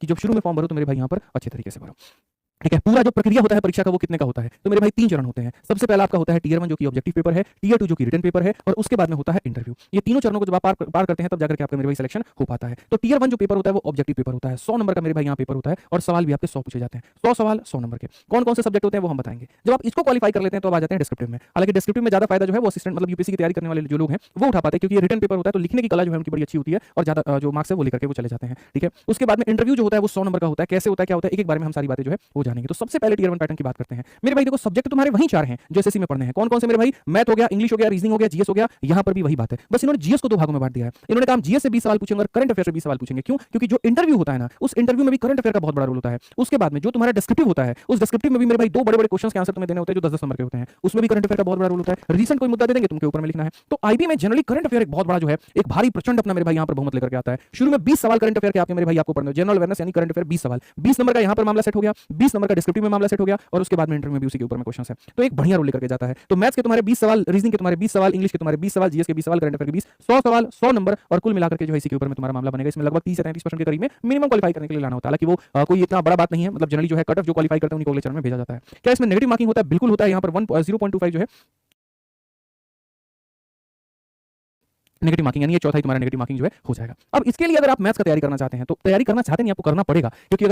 कि जब शुरू में फॉर्म भरो तो मेरे भाई यहाँ पर अच्छे तरीके से भरो। ठीक है, पूरा जो प्रक्रिया होता है परीक्षा का वो कितने का होता है, तो मेरे भाई 3 चरण होते हैं। सबसे पहला आपका होता है टियर 1 जो कि ऑब्जेक्टिव पेपर है, टियर 2 जो कि रिटन पेपर है, और उसके बाद में होता है इंटरव्यू। ये तीनों चरणों को जब आप पार करते हैं तब जाकर के आपका मेरे भाई सिलेक्शन हो पाता है। तो टियर 1 जो पेपर होता है वो ऑब्जेक्टिव पेपर होता है, 100 नंबर का मेरे भाई यहाँ पेपर होता है, और सवाल भी आपके 100 पूछे जाते हैं। 100 सवाल 100 नंबर के। कौन कौन से सब्जेक्ट होते हैं वो हम बताएंगे। जब आप इसको क्वालिफाई कर लेते हैं तो अब आ जाते हैं डिस्क्रिप्टिव में। हालांकि डिस्क्रिप्टिव में ज्यादा फायदा जो है वो असिस्टेंट मतलब यूपीएससी की तैयारी करने वाले जो लोग हैं वो उठा पाते हैं, क्योंकि ये रिटन पेपर होता है तो लिखने की कला जो है उनकी बड़ी अच्छी होती है, और ज्यादा जो मार्क्स है वो लेकर के वो चले जाते हैं। ठीक है, उसके बाद में इंटरव्यू जो होता है वो 100 नंबर का होता है। कैसे होता है, क्या होता है, एक बारे में हम सारी बातें जो है वो जानेंगे। तो सबसे पहले टियर 1 पैटर्न की बात करते हैं। मेरे भाई देखो सब्जेक्ट तुम्हारे वही 4 हैं जो एसएससी में पढ़ने हैं। कौन कौन से मेरे भाई, मैथ हो गया, इंग्लिश हो गया, रीजनिंग हो गया, जीएस हो गया। यहां पर भी वही बात है, बस इन्होंने जीएस को 2 भागों में बांट दिया है। इन्होंने कहा जीएस से 20 सवाल पूछेंगे और करंट अफेयर से 20 सवाल पूछेंगे। क्यों? क्योंकि जो इंटरव्यू होता है ना, उस इंटरव्यू में भी करंट अफेयर का बहुत बड़ा रोल होता है। उसके बाद में जो तुम्हारा डिस्क्रिप्टिव होता है, उस डिस्क्रिप्टिव में भी मेरे भाई 2 बड़े-बड़े क्वेश्चंस के आंसर तुम्हें देने होते हैं जो 10-10 नंबर के होते हैं। उसमें भी करंट अफेयर का बहुत बड़ा रोल होता है। रीसेंट कोई मुद्दा दे देंगे, तुमके ऊपर में लिखना है। तो आईबी में जनरली करंट अफेयर एक बहुत बड़ा जो है एक भारी प्रचंड अपना मेरे भाई यहां पर बहुमत लेकर के आता है। शुरू में 20 सवाल करंट अफेयर के आपके मेरे भाई आपको पढ़ने हो। जनरल अवेयरनेस यानी करंट अफेयर 20 सवाल, 20 नंबर का यहां पर मामला सेट हो गया, 20 नंबर का डिस्क्रिप्टिव में मामला सेट हो गया, और उसके बाद में इंटरव्यू में भी उसी के ऊपर में क्वेश्चंस है। तो एक बढ़िया रोल लेकर के जाता है। तो मैथ्स के तुम्हारे 20 सवाल, रीजनिंग के तुम्हारे 20 सवाल, इंग्लिश के तुम्हारे 20 सवाल, जीएस के 20 सवाल, करंट अफेयर के 20, 100 सवाल 100 नंबर, और कुल मिलाकर के जो है इसी के ऊपर में तुम्हारा मामला बनेगा। इसमें लगभग 30 से 33% के करीब में मिनिमम क्वालीफाई करने के लिए लाना होता है। हालांकि वो कोई इतना बड़ा बात नहीं है, मतलब जनरली जो है कट ऑफ जो क्वालीफाई करते हैं उन्हीं को अगले चरण में भेजा जाता है। क्या इसमें नेगेटिव मार्किंग होता है? बिल्कुल होता है। यहाँ पर 0.25 जो है नेगेटिव मार्किंग, यानी ये चौथाई तुम्हारा नेगेटिव मार्किंग जो है हो जाएगा। अब इसके लिए अगर आप मैथ्स का तैयारी करना चाहते हैं तो तैयारी करना चाहते नहीं, आपको करना पड़ेगा, क्योंकि